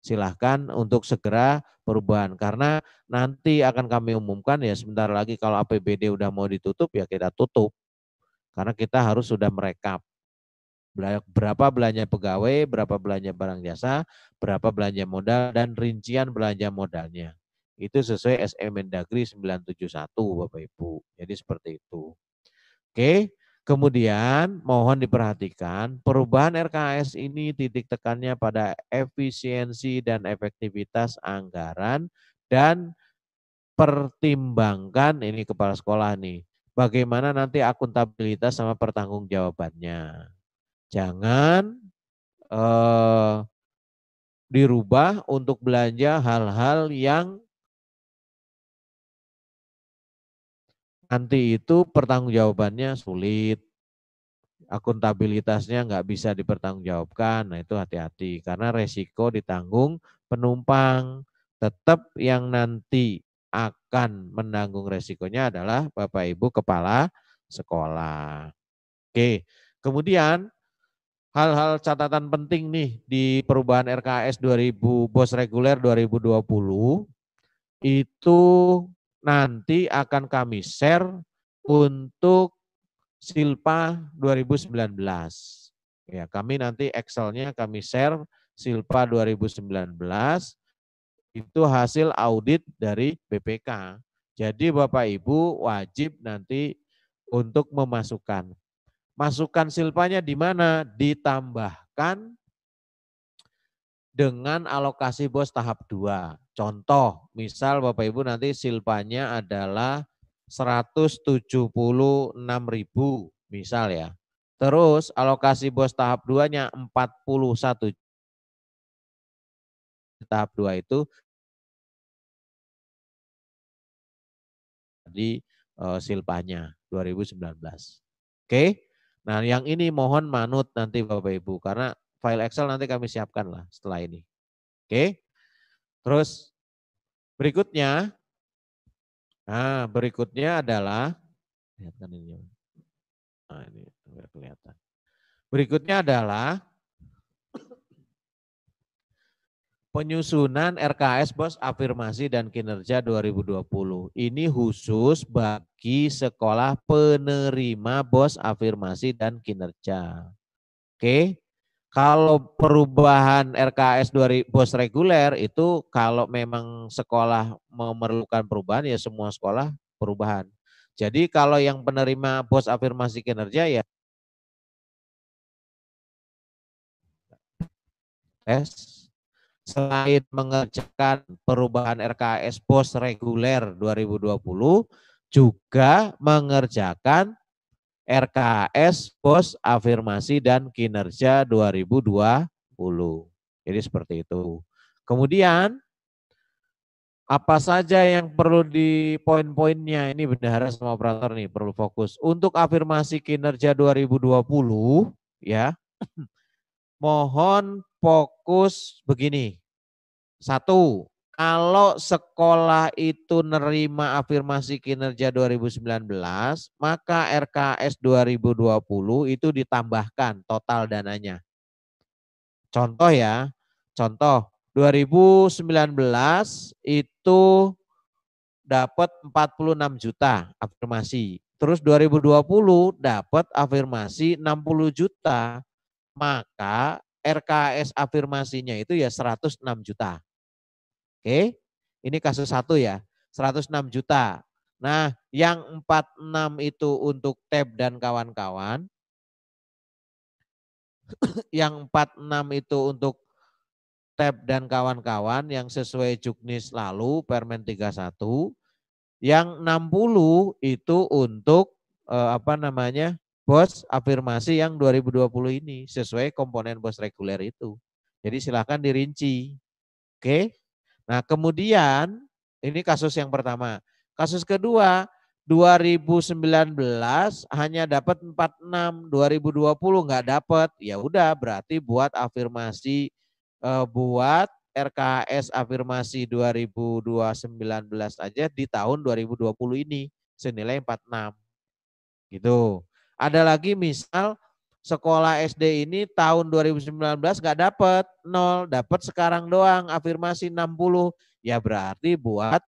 silahkan untuk segera perubahan. Karena nanti akan kami umumkan ya sebentar lagi kalau APBD udah mau ditutup ya kita tutup. Karena kita harus sudah merekap berapa belanja pegawai, berapa belanja barang jasa, berapa belanja modal, dan rincian belanja modalnya. Itu sesuai SE Mendagri 971 Bapak Ibu. Jadi seperti itu. Oke, kemudian mohon diperhatikan perubahan RKS ini titik tekannya pada efisiensi dan efektivitas anggaran dan pertimbangkan ini kepala sekolah nih. Bagaimana nanti akuntabilitas sama pertanggungjawabannya. Jangan dirubah untuk belanja hal-hal yang nanti itu pertanggungjawabannya sulit, akuntabilitasnya nggak bisa dipertanggungjawabkan. Nah itu hati-hati karena resiko ditanggung penumpang. Tetap yang nanti akan menanggung resikonya adalah Bapak Ibu Kepala Sekolah. Oke, kemudian hal-hal catatan penting nih di perubahan RKS 2000 BOS reguler 2020 itu nanti akan kami share untuk Silpa 2019. Ya, kami nanti Excelnya kami share Silpa 2019 itu hasil audit dari BPK. Jadi Bapak Ibu wajib nanti untuk memasukkan. Masukkan silpanya di mana? Ditambahkan dengan alokasi BOS tahap 2. Contoh, misal Bapak Ibu nanti silpanya adalah 176.000 misal ya. Terus alokasi BOS tahap 2-nya 41. Tahap 2 itu di silpanya 2019. Oke. Nah, yang ini mohon manut nanti Bapak Ibu karena file Excel nanti kami siapkan lah setelah ini. Oke. Terus berikutnya, nah berikutnya adalah, lihatkan ini. Nah ini kelihatan. Berikutnya adalah penyusunan RKS BOS afirmasi dan kinerja 2020. Ini khusus bagi sekolah penerima BOS afirmasi dan kinerja. Oke. Kalau perubahan RKS BOS reguler itu kalau memang sekolah memerlukan perubahan ya semua sekolah perubahan. Jadi kalau yang penerima BOS afirmasi kinerja ya tes selain mengerjakan perubahan RKS BOS reguler 2020 juga mengerjakan RKS BOS afirmasi dan kinerja 2020. Jadi seperti itu. Kemudian apa saja yang perlu di poin-poinnya ini bendahara sama operator nih perlu fokus. Untuk afirmasi kinerja 2020 ya. Mohon fokus begini. Satu, kalau sekolah itu nerima afirmasi kinerja 2019, maka RKS 2020 itu ditambahkan total dananya. Contoh ya, contoh 2019 itu dapat 46 juta afirmasi. Terus 2020 dapat afirmasi 60 juta. Maka RKS afirmasinya itu ya 106 juta. Oke, ini kasus satu ya, 106 juta. Nah, yang 46 itu untuk tab dan kawan-kawan, yang 46 itu untuk tab dan kawan-kawan yang sesuai juknis lalu Permen 31, yang 60 itu untuk BOS afirmasi yang 2020 ini sesuai komponen BOS reguler itu. Jadi silakan dirinci. Oke. Nah, kemudian ini kasus yang pertama. Kasus kedua, 2019 hanya dapat 46, 2020 enggak dapat. Ya udah berarti buat afirmasi buat RKS afirmasi 2019 aja di tahun 2020 ini senilai 46. Gitu. Ada lagi misal sekolah SD ini tahun 2019 nggak dapat 0, dapat sekarang doang afirmasi 60. Ya berarti buat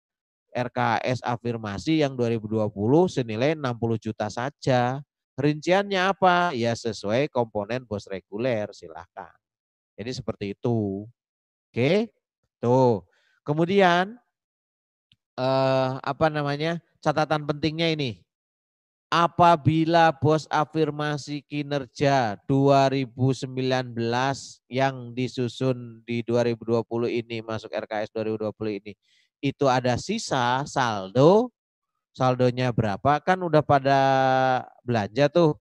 RKS afirmasi yang 2020 senilai 60 juta saja. Rinciannya apa? Ya sesuai komponen bos reguler, silahkan. Jadi seperti itu. Oke, tuh. Kemudian apa namanya? Catatan pentingnya ini. Apabila bos afirmasi kinerja 2019 yang disusun di 2020 ini masuk RKS 2020 ini itu ada sisa saldo, saldonya berapa kan udah pada belanja tuh.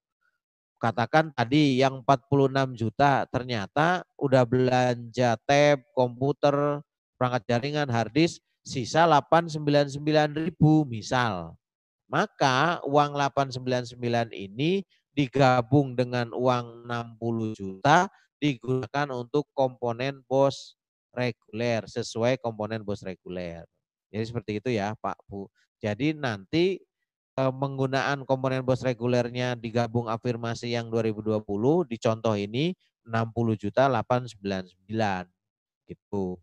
Katakan tadi yang 46 juta ternyata udah belanja tab, komputer, perangkat jaringan, hard disk, sisa 899.000 misal. Maka uang 899 ini digabung dengan uang 60 juta digunakan untuk komponen bos reguler sesuai komponen bos reguler. Jadi seperti itu ya Pak Bu. Jadi nanti penggunaan komponen bos regulernya digabung afirmasi yang 2020 di contoh ini 60 juta 899 gitu.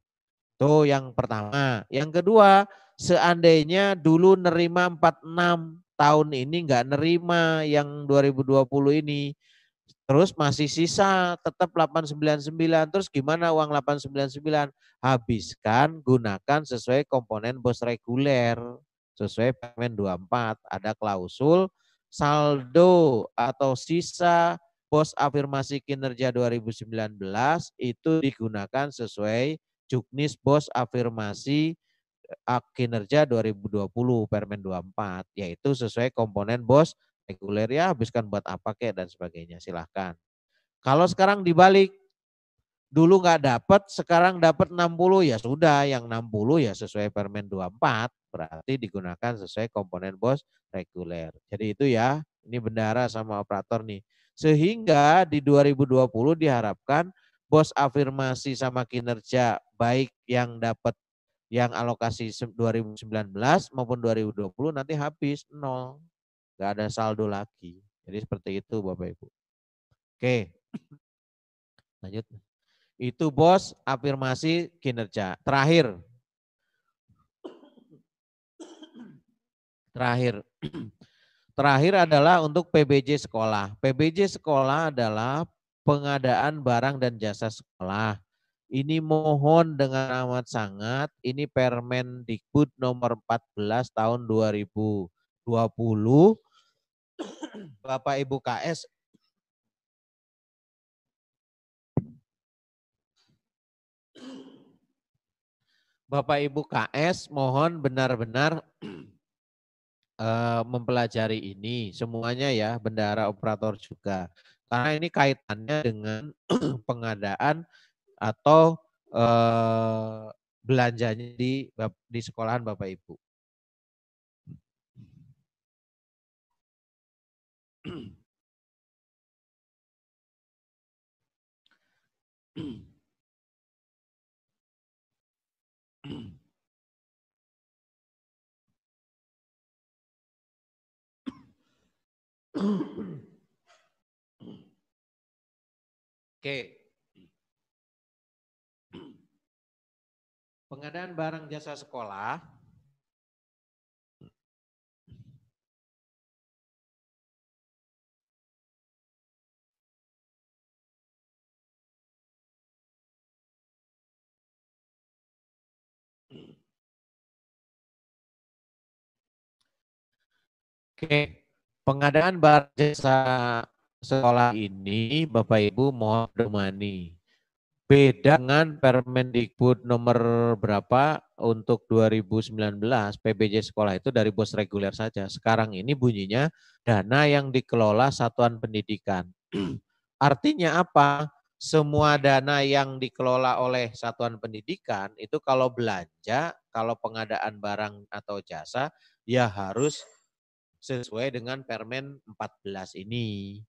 Tuh yang pertama. Yang kedua, seandainya dulu nerima 46 tahun ini nggak nerima yang 2020 ini. Terus masih sisa tetap 899. Terus gimana uang 899? Habiskan, gunakan sesuai komponen bos reguler. Sesuai Permen 24. Ada klausul saldo atau sisa bos afirmasi kinerja 2019 itu digunakan sesuai Juknis Bos Afirmasi Kinerja 2020 Permen 24 yaitu sesuai komponen bos reguler ya habiskan buat apa kek dan sebagainya silahkan. Kalau sekarang dibalik dulu nggak dapat sekarang dapat 60 ya sudah yang 60 ya sesuai Permen 24 berarti digunakan sesuai komponen bos reguler. Jadi itu ya ini bendahara sama operator nih. Sehingga di 2020 diharapkan bos afirmasi sama kinerja baik yang dapat yang alokasi 2019 maupun 2020 nanti habis nol. Nggak ada saldo lagi. Jadi seperti itu Bapak Ibu. Oke, lanjut. Itu bos afirmasi kinerja. Terakhir. Terakhir. Terakhir adalah untuk PBJ sekolah. PBJ sekolah adalah pengadaan barang dan jasa sekolah. Ini mohon dengan amat sangat, ini Permendikbud nomor 14 tahun 2020. Bapak Ibu KS Bapak Ibu KS mohon benar-benar mempelajari ini semuanya ya, bendahara operator juga. Karena ini kaitannya dengan pengadaan atau belanjanya di sekolahan Bapak Ibu. Oke. Pengadaan barang jasa sekolah Oke, pengadaan barang jasa sekolah ini Bapak Ibu mohon domani. Beda dengan Permendikbud nomor berapa untuk 2019 PBJ sekolah itu dari bos reguler saja. Sekarang ini bunyinya dana yang dikelola satuan pendidikan. Artinya apa? Semua dana yang dikelola oleh satuan pendidikan itu kalau belanja, kalau pengadaan barang atau jasa ya harus sesuai dengan Permen 14 ini.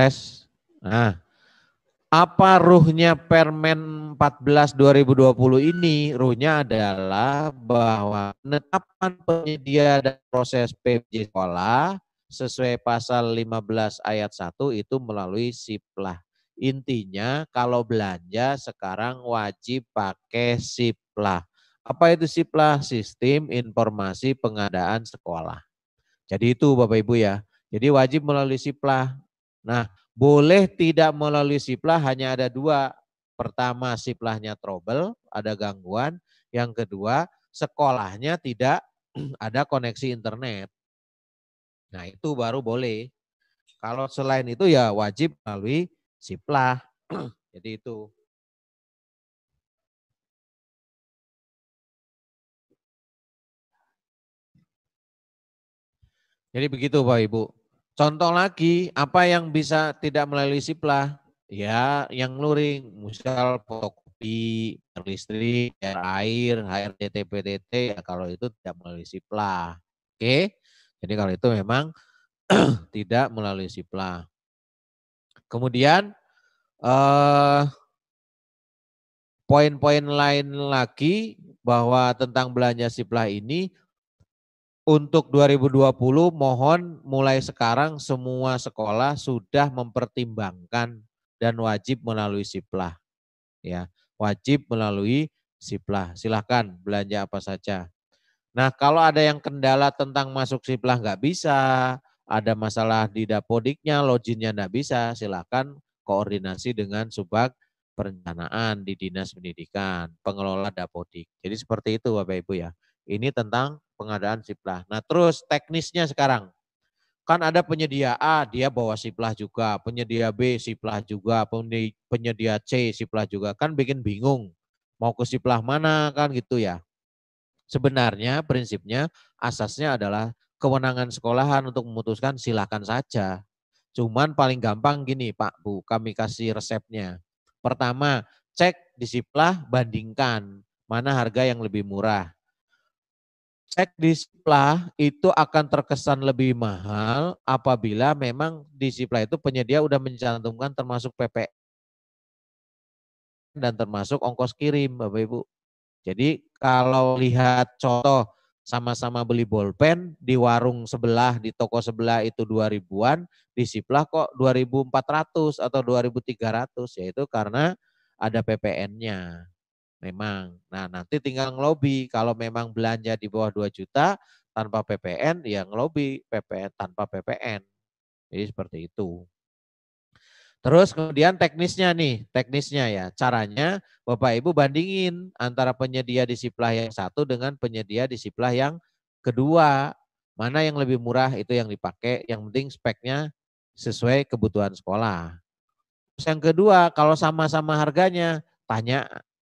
Tes. Nah, apa ruhnya Permen 14 2020 ini? Ruhnya adalah bahwa penetapan penyedia dan proses PBJ sekolah sesuai pasal 15 ayat 1 itu melalui SIPLAH. Intinya kalau belanja sekarang wajib pakai SIPLAH. Apa itu SIPLAH? Sistem Informasi Pengadaan Sekolah. Jadi itu Bapak Ibu ya. Jadi wajib melalui SIPLAH. Nah, boleh tidak melalui SIPLAH hanya ada dua. Pertama, SIPLAHnya trouble, ada gangguan. Yang kedua, sekolahnya tidak ada koneksi internet. Nah, itu baru boleh. Kalau selain itu ya wajib melalui SIPLAH. Jadi itu. Jadi begitu Bapak Ibu. Contoh lagi, apa yang bisa tidak melalui SIPLAH? Ya, yang luring, misal fotokopi, listrik, air, HRDT, PDT, ya kalau itu tidak melalui SIPLAH. Oke, jadi kalau itu memang tidak melalui SIPLAH. Kemudian eh, poin-poin lain lagi bahwa tentang belanja SIPLAH ini untuk 2020 mohon mulai sekarang semua sekolah sudah mempertimbangkan dan wajib melalui SIPLAH ya. Wajib melalui SIPLAH. Silahkan belanja apa saja. Nah, kalau ada yang kendala tentang masuk SIPLAH nggak bisa, ada masalah di Dapodiknya, loginnya nggak bisa, silahkan koordinasi dengan Subag Perencanaan di Dinas Pendidikan, pengelola Dapodik. Jadi seperti itu Bapak Ibu ya. Ini tentang pengadaan SIPLAH. Nah, terus teknisnya sekarang. Kan ada penyedia A, dia bawa SIPLAH juga, penyedia B SIPLAH juga, penyedia C SIPLAH juga. Kan bikin bingung. Mau ke SIPLAH mana kan gitu ya. Sebenarnya prinsipnya asasnya adalah kewenangan sekolahan untuk memutuskan silakan saja. Cuman paling gampang gini Pak Bu, kami kasih resepnya. Pertama, cek di SIPLAH, bandingkan mana harga yang lebih murah. Cek di SIPLAH itu akan terkesan lebih mahal apabila memang di SIPLAH itu penyedia udah mencantumkan termasuk PPN dan termasuk ongkos kirim Bapak Ibu. Jadi kalau lihat contoh sama-sama beli bolpen di warung sebelah, di toko sebelah itu 2000-an, di SIPLAH kok 2400 atau 2300, yaitu karena ada PPN-nya. Memang. Nah, nanti tinggal ngelobi kalau memang belanja di bawah 2 juta tanpa PPN, ya ngelobi PPN tanpa PPN. Jadi seperti itu. Terus kemudian teknisnya nih, teknisnya ya, caranya Bapak Ibu bandingin antara penyedia di SIPLAH yang satu dengan penyedia di SIPLAH yang kedua. Mana yang lebih murah itu yang dipakai, yang penting speknya sesuai kebutuhan sekolah. Terus yang kedua, kalau sama-sama harganya, tanya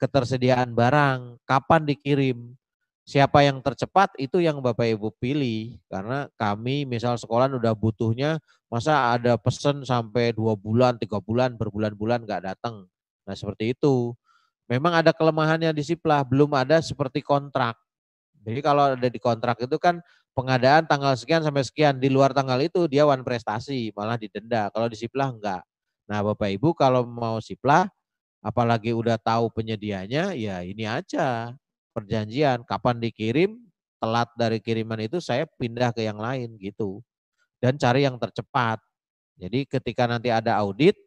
ketersediaan barang, kapan dikirim. Siapa yang tercepat itu yang Bapak Ibu pilih. Karena kami misal sekolah udah butuhnya, masa ada pesan sampai 2 bulan, 3 bulan, berbulan-bulan nggak datang. Nah seperti itu. Memang ada kelemahannya di SIPLAH, belum ada seperti kontrak. Jadi kalau ada di kontrak itu kan pengadaan tanggal sekian sampai sekian, di luar tanggal itu dia wan prestasi, malah didenda. Kalau di SIPLAH enggak. Nah Bapak Ibu kalau mau SIPLAH, apalagi udah tahu penyedianya, ya ini aja perjanjian. Kapan dikirim, telat dari kiriman itu saya pindah ke yang lain gitu. Dan cari yang tercepat. Jadi ketika nanti ada audit,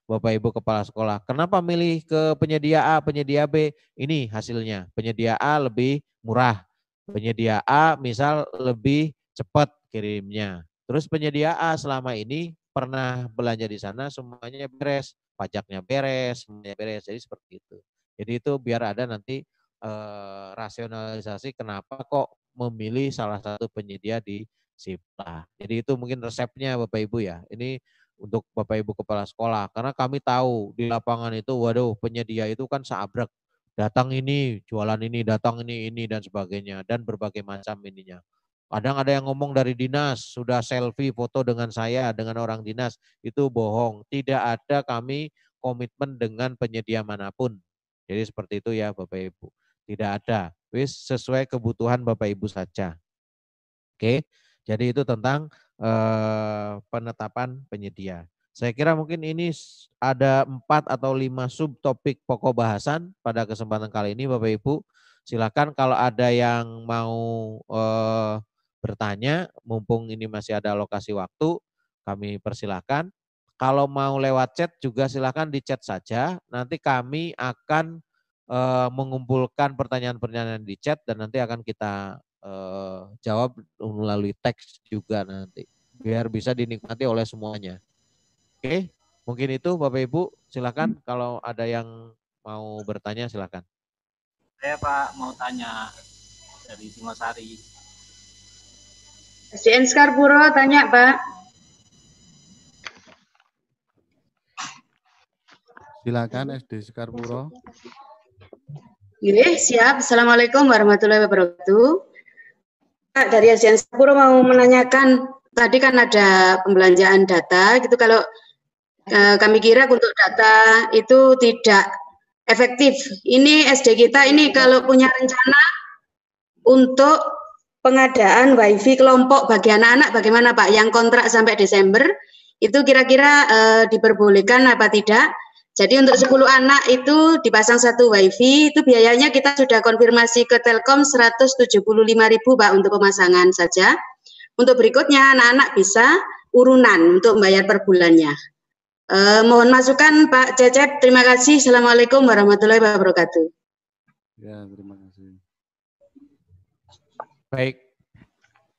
Bapak Ibu Kepala Sekolah, kenapa milih ke penyedia A, penyedia B? Ini hasilnya, penyedia A lebih murah, penyedia A misal lebih cepat kirimnya. Terus penyedia A selama ini pernah belanja di sana semuanya beres, pajaknya beres, semuanya beres. Jadi seperti itu. Jadi itu biar ada nanti rasionalisasi kenapa kok memilih salah satu penyedia di SIPLAH. Jadi itu mungkin resepnya Bapak Ibu ya. Ini untuk Bapak Ibu Kepala Sekolah. Karena kami tahu di lapangan itu, waduh penyedia itu kan seabrek. Datang ini, jualan ini, datang ini, dan sebagainya. Dan berbagai macam ininya. Kadang ada yang ngomong dari dinas, sudah selfie foto dengan saya, dengan orang dinas. Itu bohong. Tidak ada kami komitmen dengan penyedia manapun. Jadi seperti itu ya Bapak Ibu. Tidak ada. Wis sesuai kebutuhan Bapak Ibu saja. Oke. Jadi itu tentang penetapan penyedia. Saya kira mungkin ini ada 4 atau 5 subtopik pokok bahasan pada kesempatan kali ini Bapak Ibu. Silakan kalau ada yang mau bertanya, mumpung ini masih ada alokasi waktu, kami persilakan. Kalau mau lewat chat juga silakan di chat saja. Nanti kami akan mengumpulkan pertanyaan-pertanyaan di chat dan nanti akan kita jawab melalui teks juga nanti. Biar bisa dinikmati oleh semuanya. Oke, mungkin itu Bapak Ibu, silakan kalau ada yang mau bertanya silakan. Saya Pak mau tanya dari Singosari. SDN Skarburo tanya Pak. Silakan SD Skarburo. Oke, siap. Assalamualaikum warahmatullahi wabarakatuh. Pak, dari SDN Skarburo mau menanyakan, tadi kan ada pembelanjaan data, gitu. Kalau kami kira untuk data itu tidak efektif. Ini SD kita ini kalau punya rencana untuk pengadaan WiFi kelompok bagi anak-anak bagaimana Pak? Yang kontrak sampai Desember itu kira-kira diperbolehkan apa tidak? Jadi untuk 10 anak itu dipasang 1 WiFi, itu biayanya kita sudah konfirmasi ke Telkom 175.000 Pak untuk pemasangan saja. Untuk berikutnya anak-anak bisa urunan untuk membayar per bulannya. Mohon masukan Pak Cecep, terima kasih. Assalamualaikum warahmatullahi wabarakatuh. Ya, terima kasih. Baik,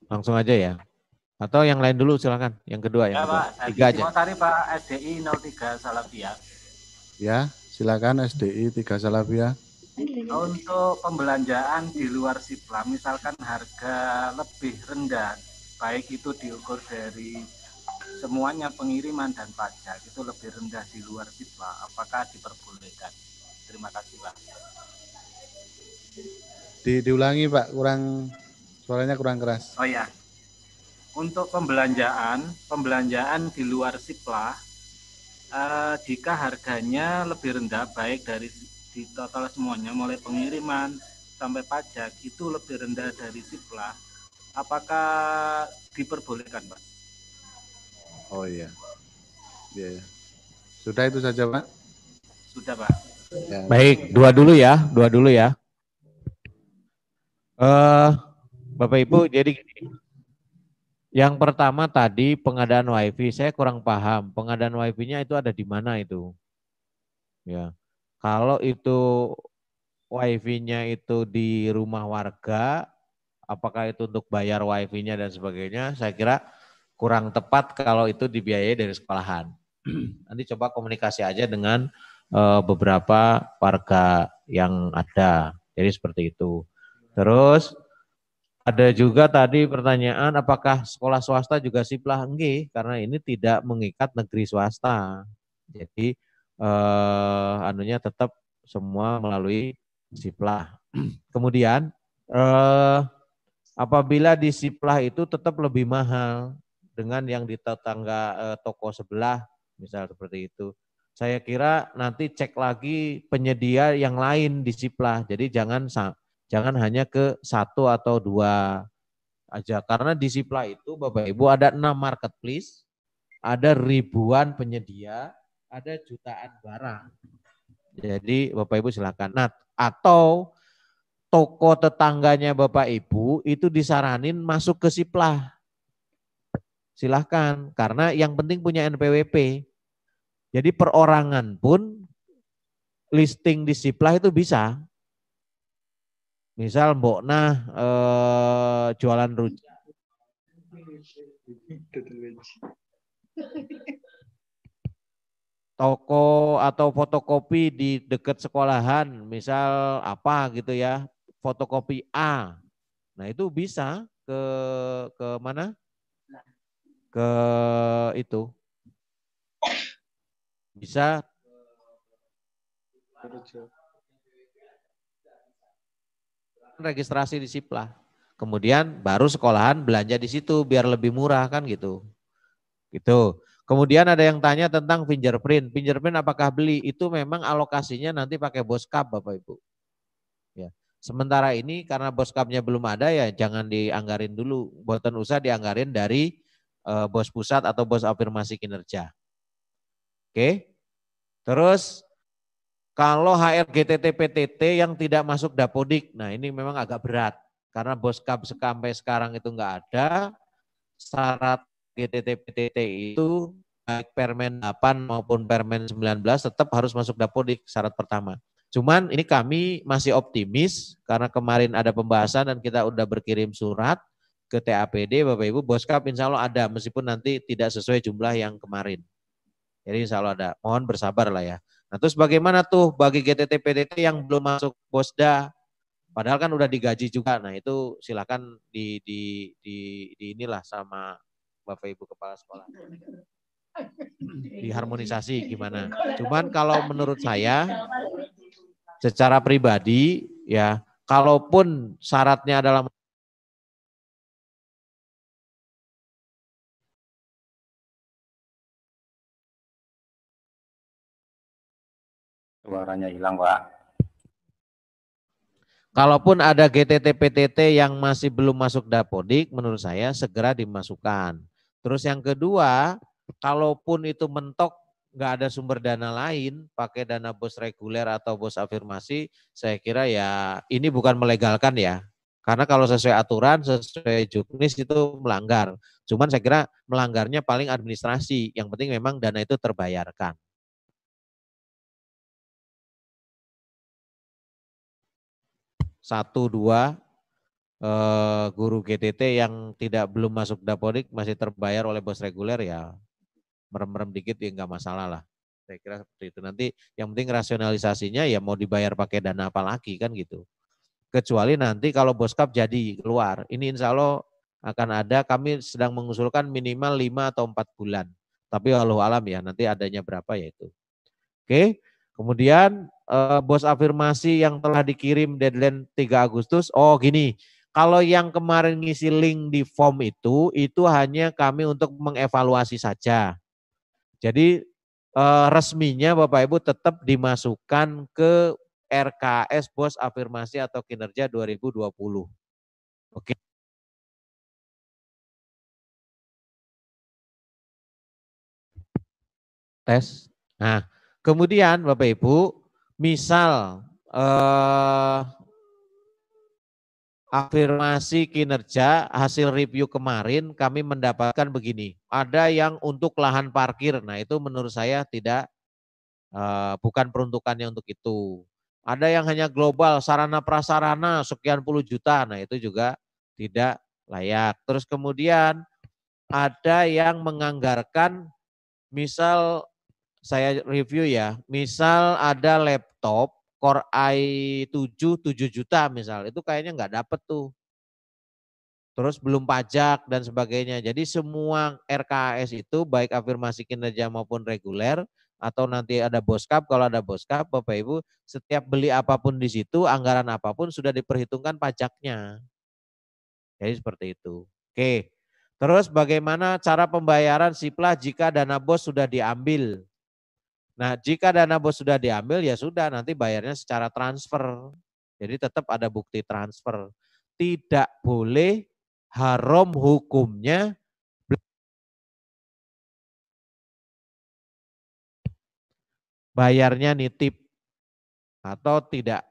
langsung aja ya. Atau yang lain dulu silakan, yang kedua. Ya Pak, dari 3 aja. Singosari Pak, SDI 03 Salabia. Ya, silakan SDI 3 Salabia. Untuk pembelanjaan di luar Sipla, misalkan harga lebih rendah, baik itu diukur dari semuanya pengiriman dan pajak, itu lebih rendah di luar Sipla, apakah diperbolehkan? Terima kasih Pak. Diulangi Pak, suaranya kurang keras. Oh ya, untuk pembelanjaan di luar Sipla, jika harganya lebih rendah, baik dari di total semuanya, mulai pengiriman sampai pajak, itu lebih rendah dari Sipla, apakah diperbolehkan Pak? Oh iya. Ya. Sudah itu saja Pak? Sudah Pak. Ya. Baik, dua dulu ya. Bapak Ibu, jadi gini. Yang pertama tadi pengadaan WiFi, saya kurang paham. Pengadaan WiFi-nya itu ada di mana itu? Ya. Kalau itu WiFi-nya itu di rumah warga, apakah itu untuk bayar WiFi-nya dan sebagainya? Saya kira kurang tepat kalau itu dibiayai dari sekolahan. Nanti coba komunikasi aja dengan beberapa warga yang ada. Jadi seperti itu. Terus ada juga tadi pertanyaan apakah sekolah swasta juga Siplah? Enggak, karena ini tidak mengikat negeri swasta. Jadi anunya tetap semua melalui Siplah. Kemudian apabila di Siplah itu tetap lebih mahal dengan yang di tetangga toko sebelah, misal seperti itu. Saya kira nanti cek lagi penyedia yang lain di Siplah. Jadi jangan hanya ke 1 atau 2 aja. Karena di Siplah itu Bapak Ibu ada 6 marketplace, ada ribuan penyedia, ada jutaan barang. Jadi Bapak Ibu silakan. Nah, atau toko tetangganya Bapak Ibu itu disaranin masuk ke Siplah. Silahkan, karena yang penting punya NPWP. Jadi perorangan pun listing di Siplah itu bisa. Misal Mbok Nah jualan rujak. Toko atau fotokopi di dekat sekolahan, misal apa gitu ya, fotokopi A. Nah itu bisa ke mana? Ke itu. Bisa registrasi di Siplah. Kemudian baru sekolahan belanja di situ biar lebih murah kan gitu. Gitu. Kemudian ada yang tanya tentang fingerprint. Fingerprint apakah beli? Itu memang alokasinya nanti pakai Boskap Bapak Ibu. Ya. Sementara ini karena Boskapnya belum ada ya jangan dianggarin dulu. Buatan usaha dianggarin dari bos pusat atau bos afirmasi kinerja. Oke. Terus kalau HRGTT PTT yang tidak masuk Dapodik, nah ini memang agak berat. Karena Boskap sampai sekarang itu enggak ada, syarat GTT PTT itu baik Permen 8 maupun Permen 19 tetap harus masuk Dapodik, syarat pertama. Cuman ini kami masih optimis karena kemarin ada pembahasan dan kita udah berkirim surat ke TAPD, Bapak Ibu, Boskap insya Allah ada meskipun nanti tidak sesuai jumlah yang kemarin. Jadi insya Allah ada, mohon bersabar lah ya. Nah terus bagaimana tuh bagi GTT PTT yang belum masuk Bosda, padahal kan udah digaji juga, nah itu silakan di inilah sama Bapak Ibu Kepala Sekolah. Diharmonisasi gimana. Cuman kalau menurut saya, secara pribadi ya, kalaupun syaratnya adalah suaranya hilang, Pak. Kalaupun ada GTT PTT yang masih belum masuk Dapodik, menurut saya segera dimasukkan. Terus yang kedua, kalaupun itu mentok nggak ada sumber dana lain, pakai dana bos reguler atau bos afirmasi, saya kira ya ini bukan melegalkan ya. Karena kalau sesuai aturan, sesuai juknis itu melanggar. Cuman saya kira melanggarnya paling administrasi, yang penting memang dana itu terbayarkan. Satu, dua, guru GTT yang belum masuk Dapodik masih terbayar oleh bos reguler ya merem-merem dikit ya nggak masalah lah. Saya kira seperti itu. Nanti yang penting rasionalisasinya ya mau dibayar pakai dana apa lagi kan gitu. Kecuali nanti kalau Boskap jadi keluar. Ini insya Allah akan ada, kami sedang mengusulkan minimal 5 atau 4 bulan. Tapi walau alam ya nanti adanya berapa ya itu. Oke, kemudian bos afirmasi yang telah dikirim deadline 3 Agustus, oh gini, kalau yang kemarin ngisi link di form itu hanya kami untuk mengevaluasi saja. Jadi resminya Bapak Ibu tetap dimasukkan ke RKS Bos Afirmasi atau Kinerja 2020. Oke. Tes. Nah, kemudian Bapak Ibu, misal afirmasi kinerja hasil review kemarin kami mendapatkan begini. Ada yang untuk lahan parkir. Nah, itu menurut saya tidak bukan peruntukannya untuk itu. Ada yang hanya global sarana prasarana sekian puluh juta. Nah, itu juga tidak layak. Terus kemudian ada yang menganggarkan misal saya review ya, misal ada laptop Core i7 7 juta misal, itu kayaknya nggak dapet tuh. Terus belum pajak dan sebagainya. Jadi semua RKS itu baik afirmasi kinerja maupun reguler atau nanti ada Boskap, kalau ada Boskap Bapak Ibu setiap beli apapun di situ, anggaran apapun sudah diperhitungkan pajaknya. Jadi seperti itu. Oke. Terus bagaimana cara pembayaran siplah jika dana bos sudah diambil? Nah, jika dana bos sudah diambil ya sudah nanti bayarnya secara transfer. Jadi tetap ada bukti transfer. Tidak boleh haram hukumnya bayarnya nitip atau tidak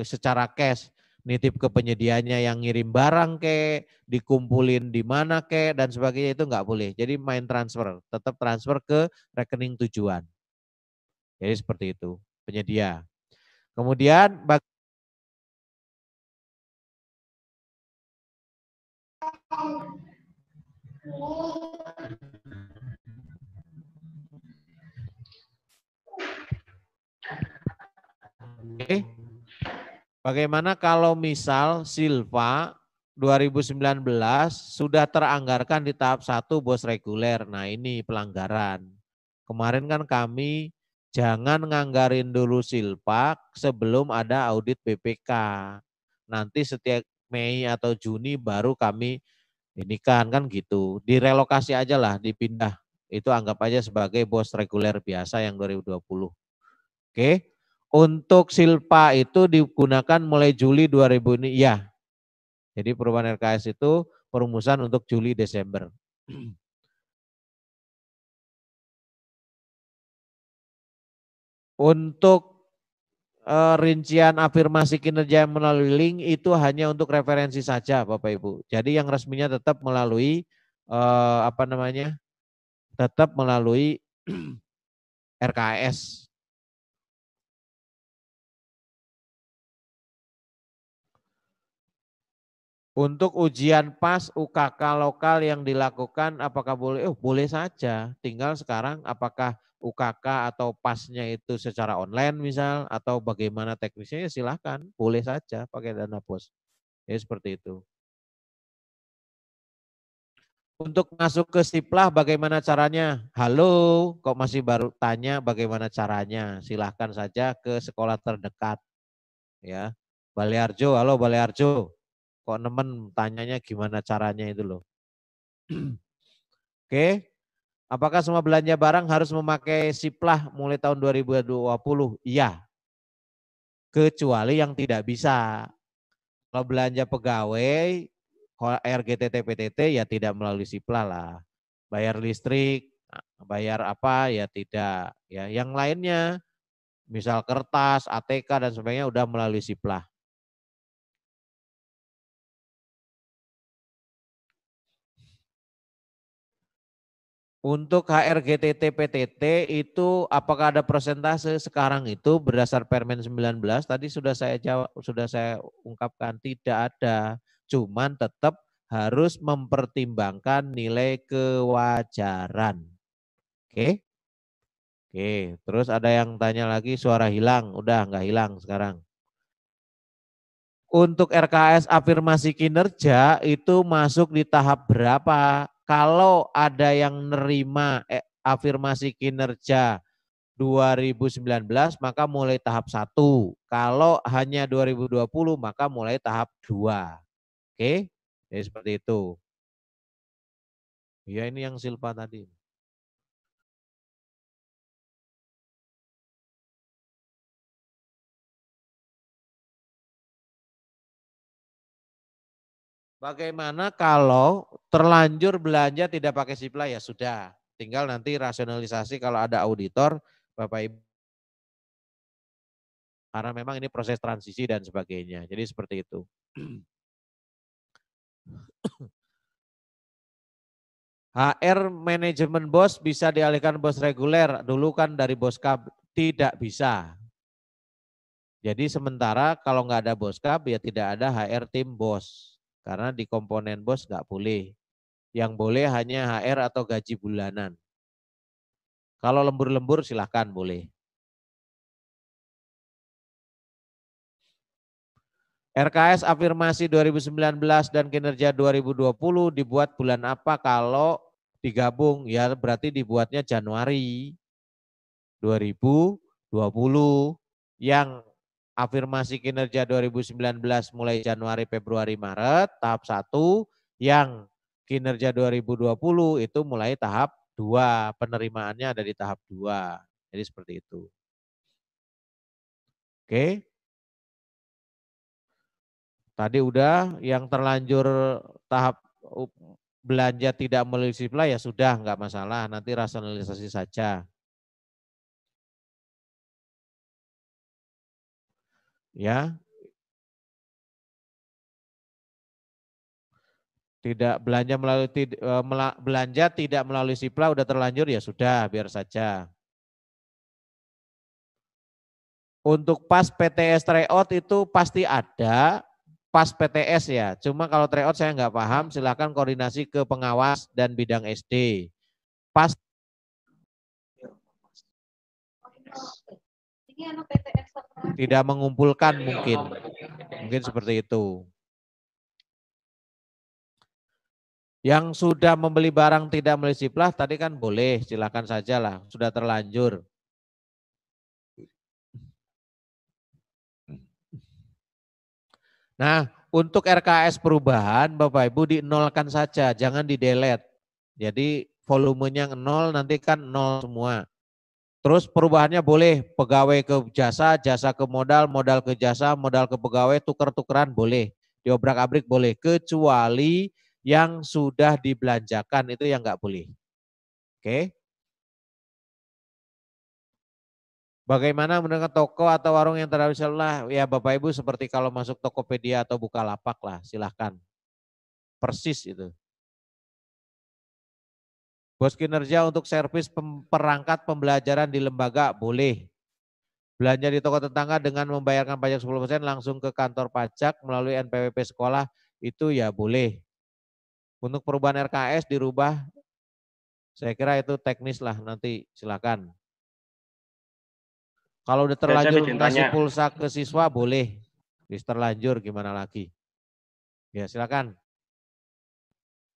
secara cash, nitip ke penyedianya yang ngirim barang ke, dikumpulin di mana ke dan sebagainya itu nggak boleh. Jadi main transfer, tetap transfer ke rekening tujuan. Jadi seperti itu, penyedia. Kemudian Oke. Bagaimana kalau misal Silva 2019 sudah teranggarkan di tahap 1 bos reguler. Nah, ini pelanggaran. Kemarin kan kami jangan nganggarin dulu Silva sebelum ada audit BPK. Nanti setiap Mei atau Juni baru kami ini kan gitu. Direlokasi aja lah, dipindah. Itu anggap aja sebagai bos reguler biasa yang 2020. Oke. Untuk Silpa itu digunakan mulai Juli 2000 ini, ya. Jadi perubahan RKS itu perumusan untuk Juli Desember. Untuk rincian afirmasi kinerja melalui link itu hanya untuk referensi saja Bapak Ibu. Jadi yang resminya tetap melalui tetap melalui RKS. Untuk ujian PAS UKK lokal yang dilakukan apakah boleh? Boleh saja. Tinggal sekarang apakah UKK atau PAS-nya itu secara online misal atau bagaimana teknisnya ya silahkan. Boleh saja pakai dana BOS. Ya seperti itu. Untuk masuk ke Siplah bagaimana caranya? Halo, kok masih baru tanya bagaimana caranya? Silahkan saja ke sekolah terdekat. Ya, Balearjo, halo Balearjo. Kok nemen tanyanya gimana caranya itu loh. Oke, apakah semua belanja barang harus memakai Siplah mulai tahun 2020? Iya, kecuali yang tidak bisa. Kalau belanja pegawai, RGTT PTT ya tidak melalui Siplah lah. Bayar listrik, bayar apa ya tidak. Ya, yang lainnya, misal kertas, ATK dan sebagainya udah melalui Siplah. Untuk HRGTT PTT itu apakah ada persentase sekarang itu berdasar Permen 19 tadi sudah saya jawab, sudah saya ungkapkan tidak ada. Cuman tetap harus mempertimbangkan nilai kewajaran. Oke. Oke, terus ada yang tanya lagi suara hilang, udah enggak hilang sekarang. Untuk RKS afirmasi kinerja itu masuk di tahap berapa? Kalau ada yang nerima afirmasi kinerja 2019 maka mulai tahap 1. Kalau hanya 2020 maka mulai tahap 2. Oke? Jadi seperti itu. Ya ini yang Silpa tadi. Bagaimana kalau terlanjur belanja tidak pakai Siplah ya sudah. Tinggal nanti rasionalisasi kalau ada auditor Bapak Ibu. Karena memang ini proses transisi dan sebagainya. Jadi seperti itu. HR manajemen BOS bisa dialihkan BOS reguler. Dulu kan dari BOSKAB tidak bisa. Jadi sementara kalau nggak ada BOSKAB ya tidak ada HR tim BOS. Karena di komponen BOS nggak boleh. Yang boleh hanya HR atau gaji bulanan. Kalau lembur-lembur silahkan boleh. RKS afirmasi 2019 dan kinerja 2020 dibuat bulan apa kalau digabung? Ya berarti dibuatnya Januari 2020. Yang afirmasi kinerja 2019 mulai Januari, Februari, Maret tahap 1. Yang kinerja 2020 itu mulai tahap 2. Penerimaannya ada di tahap 2. Jadi seperti itu. Oke. Tadi udah yang terlanjur tahap belanja tidak melalui Siplah ya sudah enggak masalah, nanti rasionalisasi saja. Ya. Tidak belanja tidak melalui Siplah udah terlanjur ya sudah biar saja. Untuk pas PTS tryout itu pasti ada pas PTS ya. Cuma kalau tryout saya nggak paham, silakan koordinasi ke pengawas dan bidang SD. Pas tidak mengumpulkan mungkin seperti itu. Yang sudah membeli barang tidak melalui Siplah tadi kan boleh, silakan saja lah, sudah terlanjur. Nah, untuk RKS perubahan Bapak Ibu dinolkan saja, jangan di delete. Jadi volumenya 0 nanti kan 0 semua. Terus perubahannya boleh pegawai ke jasa, jasa ke modal, modal ke jasa, modal ke pegawai, tuker-tukeran boleh. Diobrak-abrik boleh, kecuali yang sudah dibelanjakan itu yang enggak boleh. Oke. Bagaimana mendengar toko atau warung yang tradisional? Ya Bapak Ibu seperti kalau masuk Tokopedia atau Bukalapak lah, silahkan. Persis itu. Bos kinerja untuk servis perangkat pembelajaran di lembaga boleh. Belanja di toko tetangga dengan membayarkan pajak 10% langsung ke kantor pajak melalui NPWP sekolah itu ya boleh. Untuk perubahan RKS dirubah, saya kira itu teknis lah nanti silakan. Kalau udah terlanjur ngasih pulsa ke siswa boleh. Bis terlanjur gimana lagi? Ya silakan.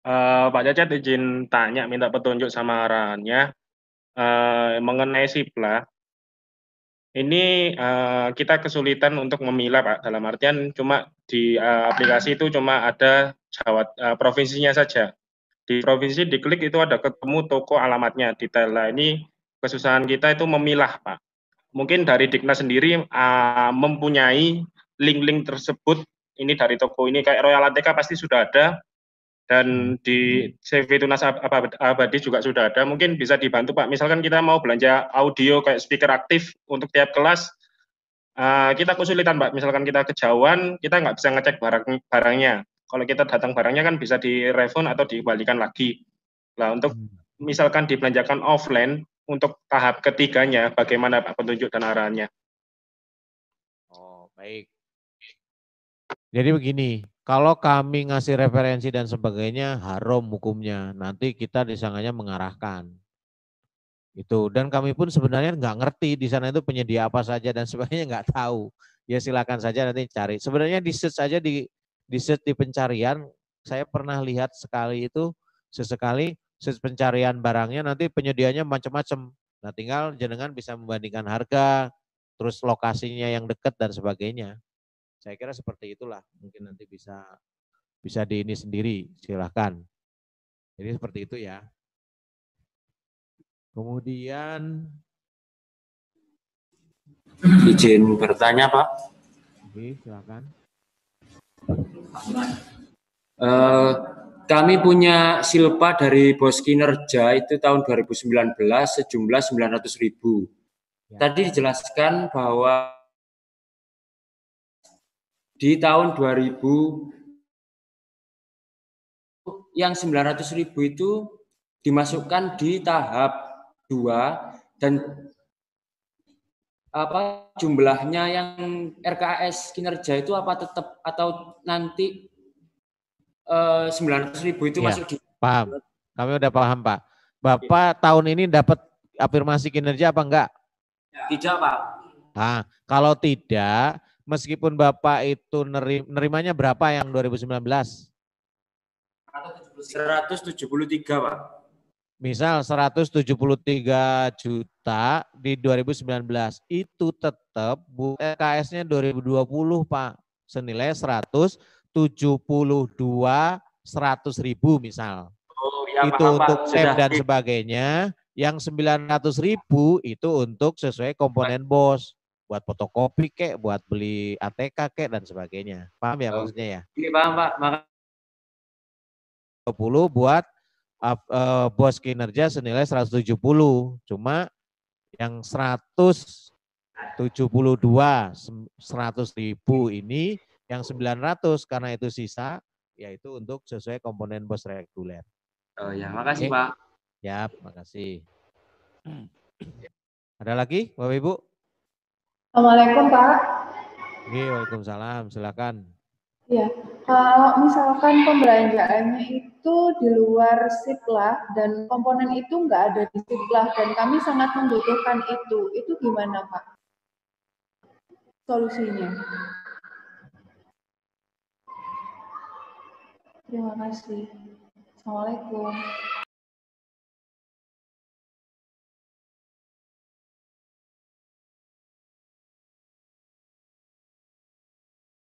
Pak Cacat izin tanya, minta petunjuk sama arahannya mengenai SIPLA. Ini kita kesulitan untuk memilah Pak, dalam artian cuma di aplikasi itu cuma ada Jawa provinsinya saja. Di provinsi diklik itu ada ketemu toko alamatnya detail. Nah, ini kesusahan kita itu memilah Pak. Mungkin dari Diknas sendiri mempunyai link-link tersebut, ini dari toko ini kayak Royal ATK pasti sudah ada, dan di CV Tunas Abadi juga sudah ada. Mungkin bisa dibantu Pak, misalkan kita mau belanja audio kayak speaker aktif untuk tiap kelas, kita kesulitan Pak, misalkan kita kejauhan, kita nggak bisa ngecek barangnya. Kalau kita datang barangnya kan bisa direfund atau dikembalikan lagi. Nah, untuk misalkan dibelanjakan offline, untuk tahap ketiganya, bagaimana Pak petunjuk dan arahannya? Oh, baik. Jadi begini, kalau kami ngasih referensi dan sebagainya, haram hukumnya. Nanti kita disangkanya mengarahkan. Itu, dan kami pun sebenarnya nggak ngerti di sana itu penyedia apa saja dan sebagainya nggak tahu. Ya silakan saja nanti cari. Sebenarnya di search aja di search di pencarian, saya pernah lihat sekali itu, sesekali search pencarian barangnya nanti penyedianya macam-macam. Nah tinggal jenengan bisa membandingkan harga, terus lokasinya yang dekat dan sebagainya. Saya kira seperti itulah, mungkin nanti bisa di ini sendiri, silahkan. Jadi seperti itu ya. Kemudian izin bertanya Pak. Oke, silakan. Kami punya silpa dari Bos Kinerja itu tahun 2019 sejumlah 900.000. Ya. Tadi dijelaskan bahwa di tahun 2000 yang 900.000 itu dimasukkan di tahap 2 dan apa jumlahnya yang RKS kinerja itu apa tetap atau nanti 900.000 itu ya, masuk di paham. Kami udah paham Pak. Bapak tahun ini dapat afirmasi kinerja apa enggak? Tidak Pak. Nah, kalau tidak, meskipun Bapak itu nerimanya berapa yang 2019? 173 Pak. Misal 173 juta di 2019 itu tetap RKS-nya 2020 Pak, senilai 172.100.000 misal. Oh, ya, itu paham, untuk SEP dan sebagainya. Yang 900.000 itu untuk sesuai komponen BOS, buat fotokopi kek, buat beli ATK kek dan sebagainya. Paham ya maksudnya ya? Ini paham Pak. 20 buat bos kinerja senilai 170. Cuma yang 172.100.000 ini yang 900 karena itu sisa, yaitu untuk sesuai komponen bos reguler. Oh ya, makasih Pak. Ya, makasih. Ada lagi Bapak Ibu? Assalamualaikum Pak. Waalaikumsalam, silakan. Ya, kalau misalkan pembelanjaannya itu di luar SIPLA dan komponen itu nggak ada di SIPLA dan kami sangat membutuhkan itu gimana Pak solusinya? Terima kasih. Assalamualaikum.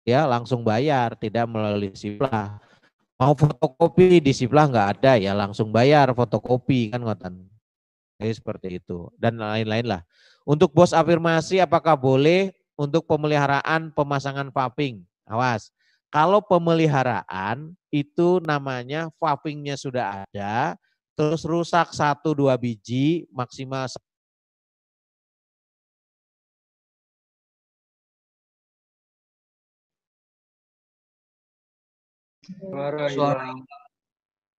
Ya langsung bayar, tidak melalui SIPLA. Mau fotokopi di SIPLA nggak ada ya langsung bayar fotokopi kan ngoten. Jadi seperti itu dan lain-lain lah. Untuk bos afirmasi apakah boleh untuk pemeliharaan pemasangan vaping? Awas. Kalau pemeliharaan itu namanya vapingnya sudah ada, terus rusak 1-2 biji maksimal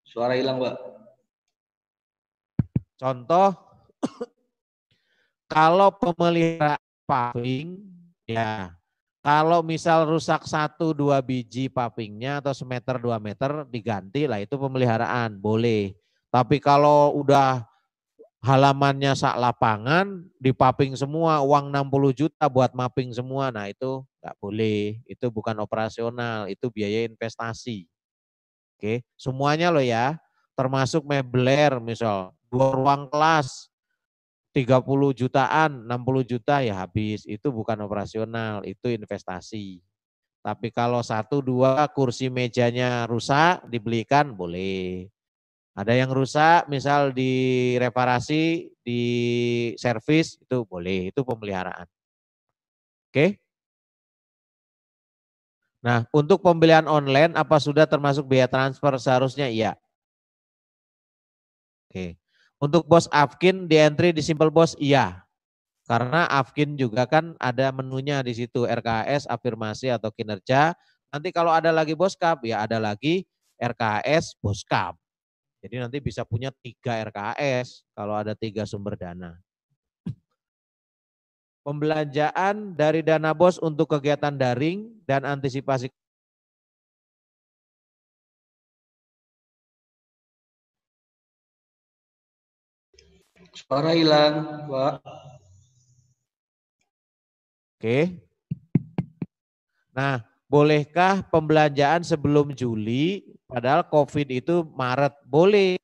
Suara hilang, Pak. Contoh, kalau pemelihara paving, ya, kalau misal rusak 1-2 biji pavingnya atau semeter 2 meter diganti lah, itu pemeliharaan, boleh. Tapi kalau udah halamannya sak lapangan, dipaving semua, uang 60 juta buat mapping semua, nah itu nggak boleh, itu bukan operasional, itu biaya investasi. Oke, semuanya loh ya, termasuk mebler misal, 2 ruang kelas, 30 jutaan, 60 juta ya habis, itu bukan operasional, itu investasi. Tapi kalau 1-2 kursi mejanya rusak, dibelikan boleh. Ada yang rusak, misal direparasi, di servis, itu boleh, itu pemeliharaan. Oke? Nah, untuk pembelian online, apa sudah termasuk biaya transfer? Seharusnya iya. Oke. Untuk bos Afkin di entry di Simple Bos, iya. Karena Afkin juga kan ada menunya di situ, RKS, afirmasi atau kinerja. Nanti kalau ada lagi Boskap, ya ada lagi RKS, Boskap. Jadi nanti bisa punya 3 RKS kalau ada 3 sumber dana. Pembelanjaan dari dana bos untuk kegiatan daring dan antisipasi. Suara hilang, Pak. Oke. Nah, bolehkah pembelanjaan sebelum Juli, padahal COVID itu Maret? Boleh.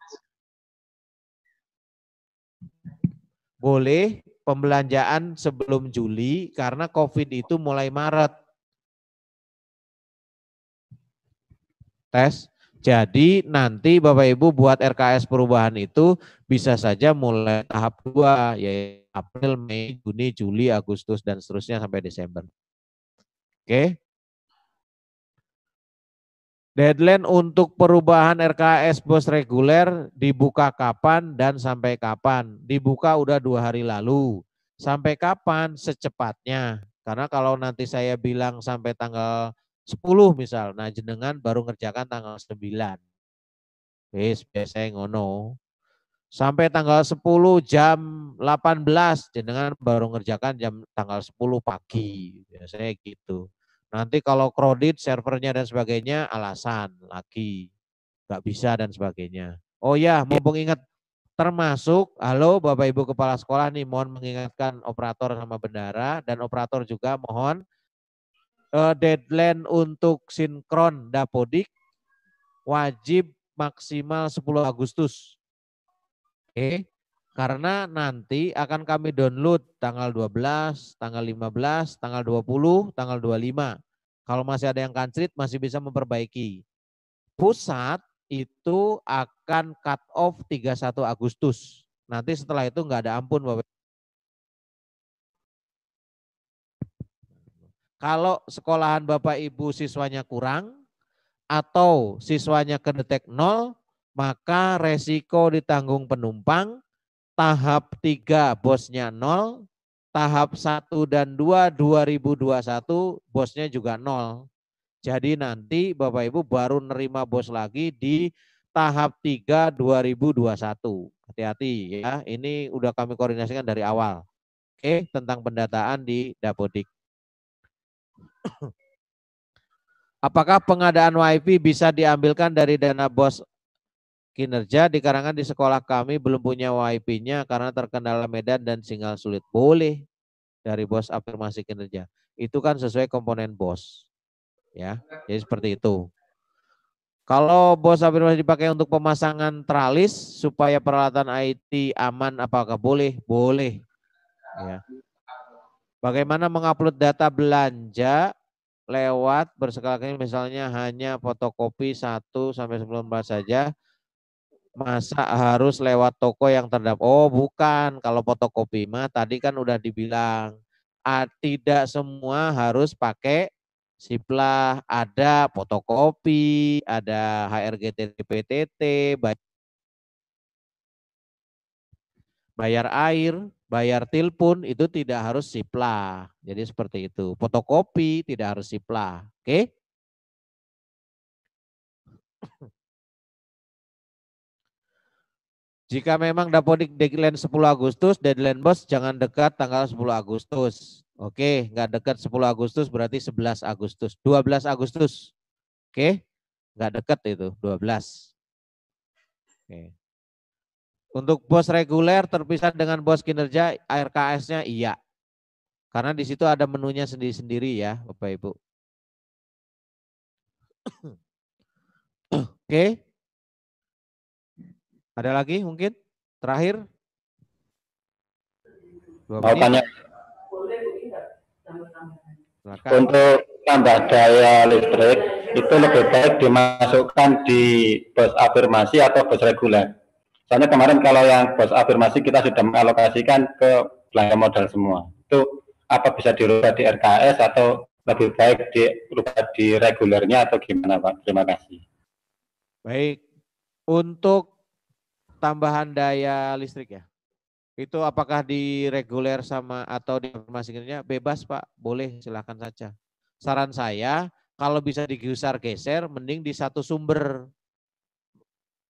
Boleh pembelanjaan sebelum Juli karena COVID itu mulai Maret. Tes. Jadi nanti Bapak Ibu buat RKS perubahan itu bisa saja mulai tahap 2, yaitu April, Mei, Juni, Juli, Agustus, dan seterusnya sampai Desember. Oke. Deadline untuk perubahan RKS bos reguler dibuka kapan dan sampai kapan? Dibuka udah 2 hari lalu. Sampai kapan? Secepatnya. Karena kalau nanti saya bilang sampai tanggal 10 misal, nah jenengan baru ngerjakan tanggal 9. Wis biasanya ngono. Sampai tanggal 10 jam 18, jenengan baru ngerjakan tanggal 10 pagi. Biasanya gitu. Nanti kalau kredit, servernya dan sebagainya, alasan lagi. Nggak bisa dan sebagainya. Oh ya, mumpung ingat, termasuk, halo Bapak Ibu Kepala Sekolah nih, mohon mengingatkan operator sama bendara, dan operator juga mohon deadline untuk sinkron Dapodik wajib maksimal 10 Agustus. Oke, karena nanti akan kami download tanggal 12, tanggal 15, tanggal 20, tanggal 25. Kalau masih ada yang kancrit masih bisa memperbaiki. Pusat itu akan cut off 31 Agustus. Nanti setelah itu nggak ada ampun Bapak. Kalau sekolahan Bapak Ibu siswanya kurang atau siswanya kedetek 0, maka resiko ditanggung penumpang. Tahap 3 bosnya 0, tahap 1 dan 2 2021 bosnya juga 0. Jadi nanti Bapak Ibu baru nerima bos lagi di tahap 3 2021. Hati-hati ya, ini udah kami koordinasikan dari awal. Oke, tentang pendataan di Dapodik. Apakah pengadaan WiFi bisa diambilkan dari dana bos kinerja? Dikarenakan di sekolah kami belum punya WiFi-nya karena terkendala medan dan sinyal sulit. Boleh dari bos afirmasi kinerja. Itu kan sesuai komponen bos. Ya, jadi seperti itu. Kalau bos afirmasi dipakai untuk pemasangan tralis supaya peralatan IT aman, apakah boleh? Boleh. Ya. Bagaimana mengupload data belanja lewat berskala kecil, misalnya hanya fotokopi 1-19 saja? Masa harus lewat toko yang terdaftar? Oh bukan, kalau fotokopi mah tadi kan udah dibilang tidak semua harus pakai Siplah, ada fotokopi, ada HRGT, PTT, bayar air, bayar telepon itu tidak harus Siplah. Jadi seperti itu. Fotokopi tidak harus Siplah. Oke? Jika memang Dapodik deadline 10 Agustus, deadline bos jangan dekat tanggal 10 Agustus. Oke, nggak dekat 10 Agustus berarti 11 Agustus. 12 Agustus. Oke, nggak dekat itu, 12. Oke. Untuk bos reguler terpisah dengan bos kinerja, RKS-nya iya. Karena di situ ada menunya sendiri-sendiri ya, Bapak Ibu. Oke. Ada lagi mungkin? Terakhir? Mau tanya. Silakan. Untuk tambah daya listrik, itu lebih baik dimasukkan di bos afirmasi atau bos reguler? Soalnya kemarin kalau yang bos afirmasi kita sudah mengalokasikan ke belanja modal semua. Itu apa bisa dirubah di RKS atau lebih baik dirubah di regulernya atau gimana Pak? Terima kasih. Baik. Untuk tambahan daya listrik ya. Itu apakah di reguler sama atau di afirmasinya bebas Pak, boleh silakan saja. Saran saya kalau bisa digeser mending di satu sumber.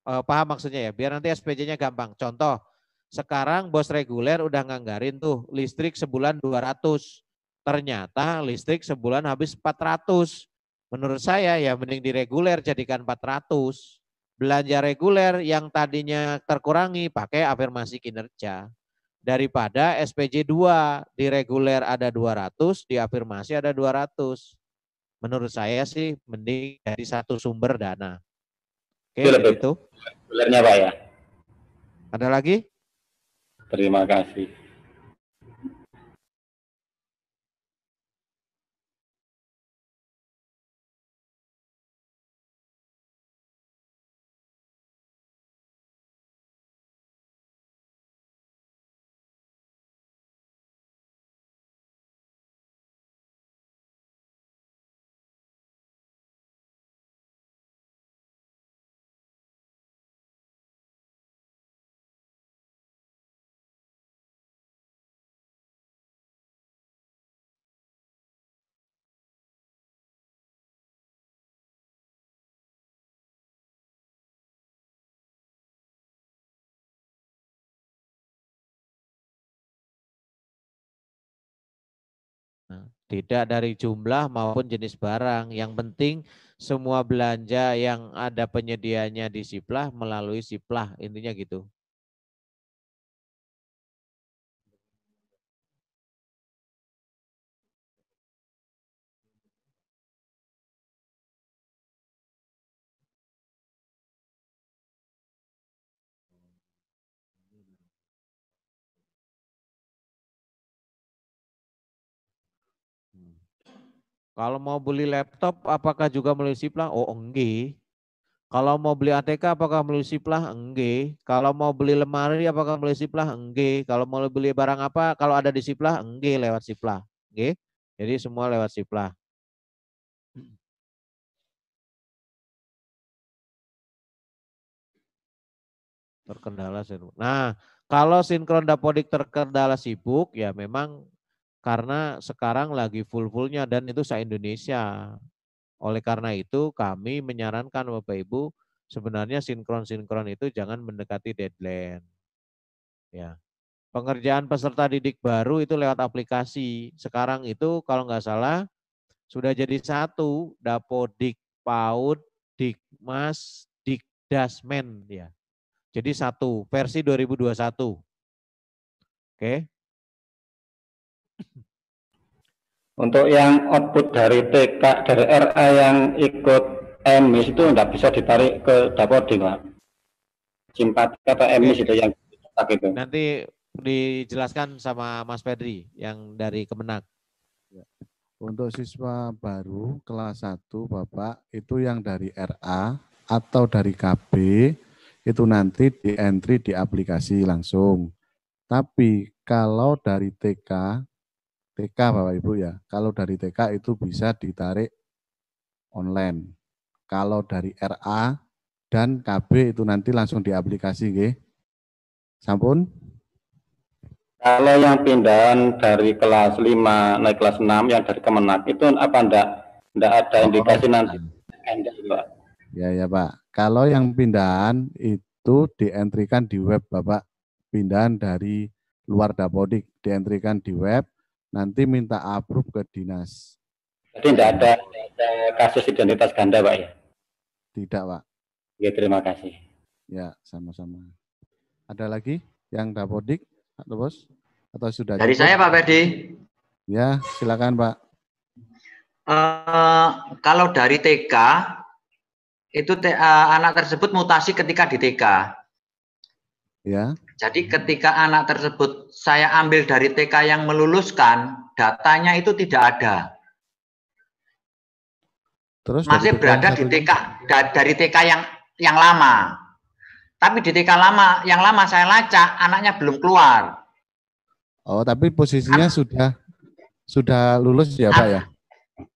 Paham maksudnya ya, biar nanti SPJ-nya gampang. Contoh, sekarang bos reguler udah nganggarin tuh listrik sebulan 200. Ternyata listrik sebulan habis 400. Menurut saya ya mending di reguler jadikan 400. Belanja reguler yang tadinya terkurangi pakai afirmasi kinerja. Daripada SPJ 2, di reguler ada 200, di afirmasi ada 200. Menurut saya sih mending dari satu sumber dana. Oke, itu. Regulernya Pak ya. Ada lagi? Terima kasih. Tidak dari jumlah maupun jenis barang. Yang penting semua belanja yang ada penyediaannya di Siplah melalui Siplah. Intinya gitu. Kalau mau beli laptop, apakah juga melalui Siplah? Oh, enggak. Kalau mau beli ATK, apakah melalui Siplah? Enggak. Kalau mau beli lemari, apakah melalui Siplah? Enggak. Kalau mau beli barang apa, kalau ada di Siplah? Enggak, lewat Siplah. Enggak. Jadi semua lewat Siplah. Terkendala sibuk. Nah, kalau sinkron Dapodik terkendala sibuk, ya memang karena sekarang lagi full-fullnya dan itu se-Indonesia. Oleh karena itu kami menyarankan Bapak Ibu sebenarnya sinkron-sinkron itu jangan mendekati deadline. Ya. Pengerjaan peserta didik baru itu lewat aplikasi. Sekarang itu kalau nggak salah sudah jadi satu, Dapodik PAUD, Dikmas, Dikdasmen ya. Jadi satu versi 2021. Oke. Untuk yang output dari TK, dari RA yang ikut emis itu tidak bisa ditarik ke Dapodik, Pak. Simpatik atau emis itu yang dicetak itu. Nanti dijelaskan sama Mas Pedri yang dari Kemenak. Untuk siswa baru kelas 1 Bapak, itu yang dari RA atau dari KB, itu nanti di entry di aplikasi langsung. Tapi kalau dari TK Bapak Ibu ya, kalau dari TK itu bisa ditarik online. Kalau dari RA dan KB itu nanti langsung di aplikasi, nggih. Sampun? Kalau yang pindahan dari kelas 5 naik kelas 6 yang dari Kemenak itu apa enggak ada indikasi nanti? Enggak, Pak. Ya Pak. Kalau yang pindahan itu dientrikan di web Bapak. Pindahan dari luar Dapodik, dientrikan di web, nanti minta approve ke dinas. Jadi tidak ada kasus identitas ganda Pak ya? Tidak Pak. Ya, terima kasih. Ya, sama-sama. Ada lagi yang Dapodik, atau Bos? Atau sudah Dari cukup? saya Pak Ferdi. Ya, silakan Pak. Kalau dari TK, itu anak tersebut mutasi ketika di TK. Ya. Jadi ketika anak tersebut saya ambil dari TK yang meluluskan, datanya itu tidak ada. Terus masih berada di TK dari TK yang lama. Tapi di TK yang lama saya lacak, anaknya belum keluar. Oh, tapi posisinya sudah lulus ya Pak ya?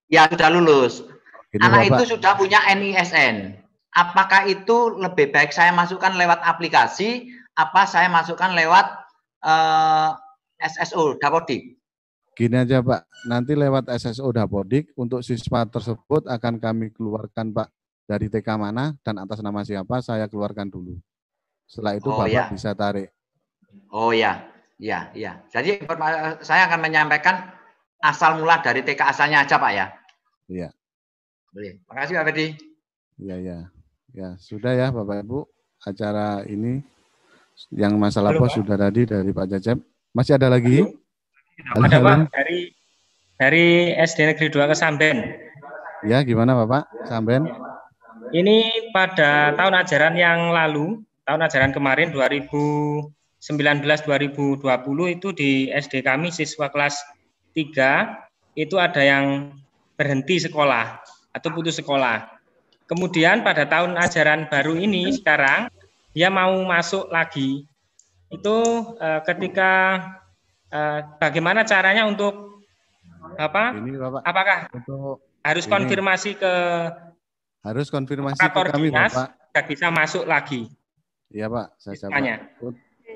Ya, sudah lulus. Gini, anak Bapak. itu sudah punya NISN. Apakah itu lebih baik saya masukkan lewat aplikasi, apa saya masukkan lewat SSO Dapodik? Gini aja Pak, nanti lewat SSO Dapodik untuk siswa tersebut akan kami keluarkan Pak dari TK mana dan atas nama siapa saya keluarkan dulu. Setelah itu Bapak bisa tarik. Oh ya, ya. Jadi saya akan menyampaikan asal mula dari TK asalnya aja Pak ya. Iya. Boleh. Makasih Pak Ferdi. Iya. Ya sudah ya Bapak Ibu, acara ini yang masalah pos sudah tadi dari Pak Cecep. Masih ada lagi? Ada Pak, dari SD Negeri 2 Kesamben. Ya, gimana Bapak? Samben? Ini pada tahun ajaran yang lalu, tahun ajaran kemarin 2019-2020 itu di SD kami siswa kelas 3 itu ada yang berhenti sekolah atau putus sekolah. Kemudian pada tahun ajaran baru ini sekarang dia mau masuk lagi. Itu ketika bagaimana caranya untuk apa? Ini Bapak. Apakah untuk harus ini, konfirmasi ke kami dinas, Bapak. tidak bisa masuk lagi. Iya Pak, saya jawab.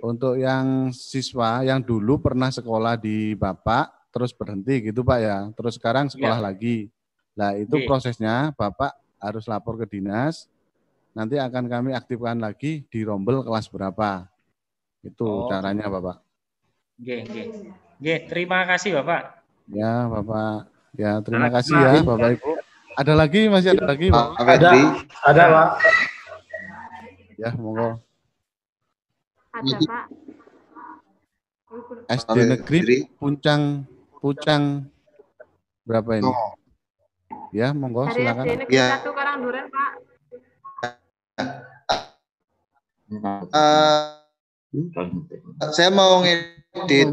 Untuk yang siswa yang dulu pernah sekolah di Bapak terus berhenti gitu Pak ya, terus sekarang sekolah lagi. Nah itu prosesnya Bapak harus lapor ke dinas, nanti akan kami aktifkan lagi di rombel kelas berapa. Itu caranya Bapak. Terima kasih Bapak. Ya Bapak, ya terima kasih ya Bapak Ibu. Ada lagi, masih ada lagi Pak? Ada Pak. Ya monggo. Ada Pak. SD Negeri Pucang berapa ini? Ya monggo dari silakan. SD Negeri 1 Karangduren Pak. Saya mau ngedit.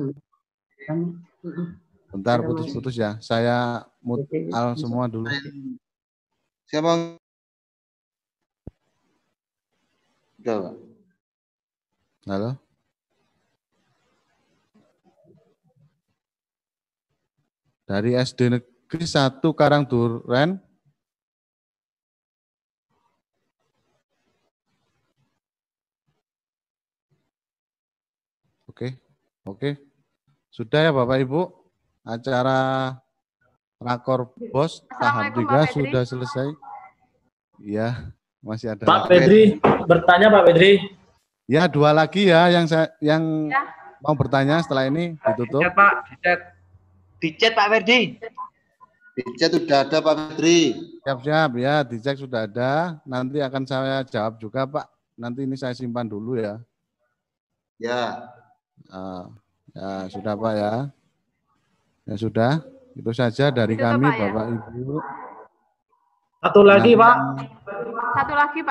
Bentar putus-putus ya. Saya mute semua dulu. Saya mau. Halo. Dari SD Negeri 1 Karangduren. Oke. Sudah ya Bapak Ibu. Acara rakor bos tahap 3 sudah selesai. Ya, masih ada. Pak Pedri, bertanya Pak Pedri. Ya, 2 lagi ya yang mau bertanya setelah ini ditutup. Ya, Pak, di chat Pak Ferdi. Di chat sudah ada Pak Pedri. Siap-siap ya, dicek sudah ada. Nanti akan saya jawab juga Pak. Nanti ini saya simpan dulu ya. Ya. Ya sudah Pak ya. Ya sudah, itu saja dari kami Bapak Ibu. Satu lagi Pak.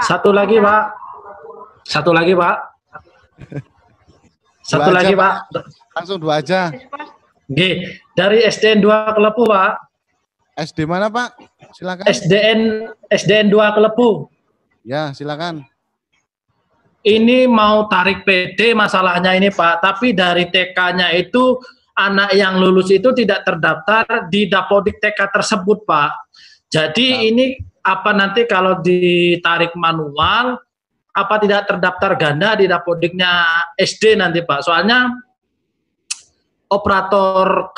Satu lagi Pak. Satu lagi Pak. Satu lagi Pak. Langsung 2 aja. Dari SDN 2 Kelepu Pak. SD mana Pak? Silakan. SDN 2 Kelepu. Ya silakan. Ini mau tarik PD masalahnya ini Pak, tapi dari TK-nya itu anak yang lulus itu tidak terdaftar di Dapodik TK tersebut Pak. Jadi ini apa nanti kalau ditarik manual, apa tidak terdaftar ganda di Dapodiknya SD nanti Pak? Soalnya operator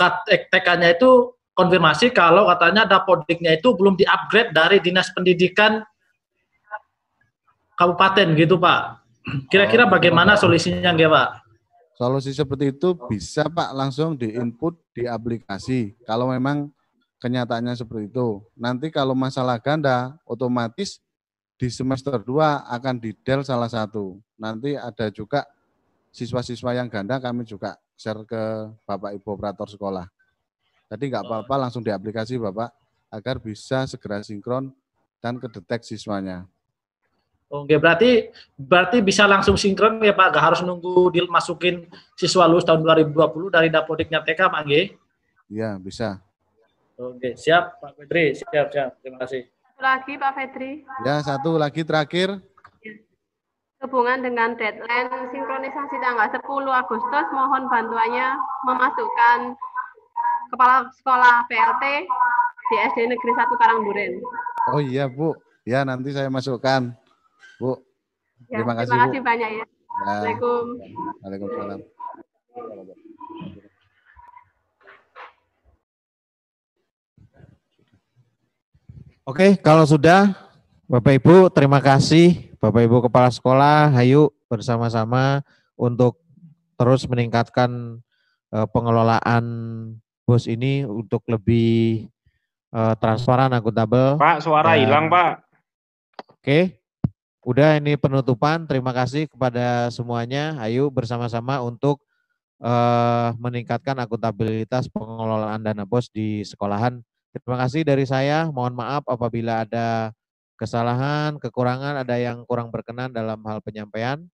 TK-nya itu konfirmasi kalau katanya Dapodiknya itu belum di-upgrade dari Dinas Pendidikan kabupaten gitu Pak. Kira-kira bagaimana solusinya nggih Pak? Solusi seperti itu bisa Pak langsung diinput di aplikasi. Kalau memang kenyataannya seperti itu. Nanti kalau masalah ganda, otomatis di semester 2 akan didel salah satu. Nanti ada juga siswa-siswa yang ganda kami juga share ke Bapak Ibu operator sekolah. Jadi nggak apa-apa langsung di aplikasi Bapak, agar bisa segera sinkron dan kedetek siswanya. Oke, berarti bisa langsung sinkron ya Pak, nggak harus nunggu dimasukin siswa lulus tahun 2020 dari Dapodiknya TK Pak nggih? Iya, bisa. Oke, siap Pak Fedri, siap. Terima kasih. Satu lagi Pak Fedri. Ya, satu lagi terakhir. Hubungan dengan deadline sinkronisasi tanggal 10 Agustus, mohon bantuannya memasukkan kepala sekolah PLT di SD Negeri 1 Karangduren. Oh iya Bu, ya nanti saya masukkan. Bu, Ya, terima kasih terima kasih Bu. banyak ya. Assalamualaikum. Waalaikumsalam. Oke, kalau sudah, Bapak Ibu terima kasih, Bapak Ibu Kepala Sekolah, ayo bersama-sama untuk terus meningkatkan pengelolaan BOS ini untuk lebih transparan, akuntabel. Pak, suara hilang Pak. Oke, udah ini penutupan. Terima kasih kepada semuanya. Ayo bersama-sama untuk meningkatkan akuntabilitas pengelolaan dana BOS di sekolahan. Terima kasih dari saya. Mohon maaf apabila ada kesalahan, kekurangan, ada yang kurang berkenan dalam hal penyampaian.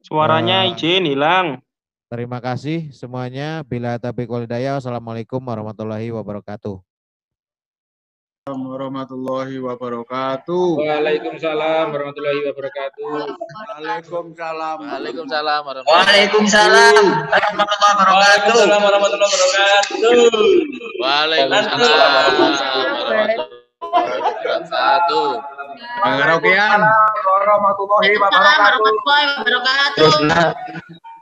Suaranya izin hilang. Terima kasih semuanya. Bila taufiq wal hidayah. Wassalamualaikum warahmatullahi wabarakatuh. Warahmatullahi wabarakatuh. Waalaikumsalam warahmatullahi wabarakatuh. Waalaikumsalam. Waalaikumsalam Waalaikumsalam warahmatullahi wabarakatuh. Waalaikumsalam warahmatullahi wabarakatuh. Pengarokian. Warahmatullahi wabarakatuh.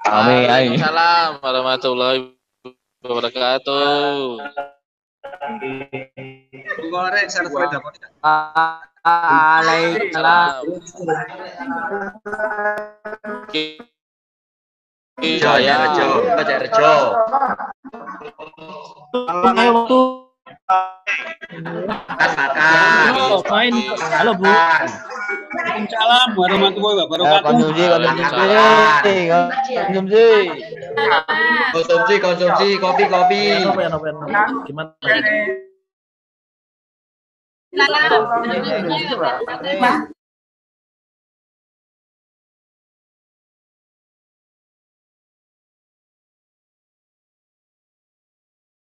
Waalaikumsalam warahmatullahi wabarakatuh. Waalaikumsalam. Jaya Rejo, Jaya Rejo. Makan. Halo Bu. Waalaikumsalam warahmatullahi wabarakatuh. Konsumsi, kopi. Gimana?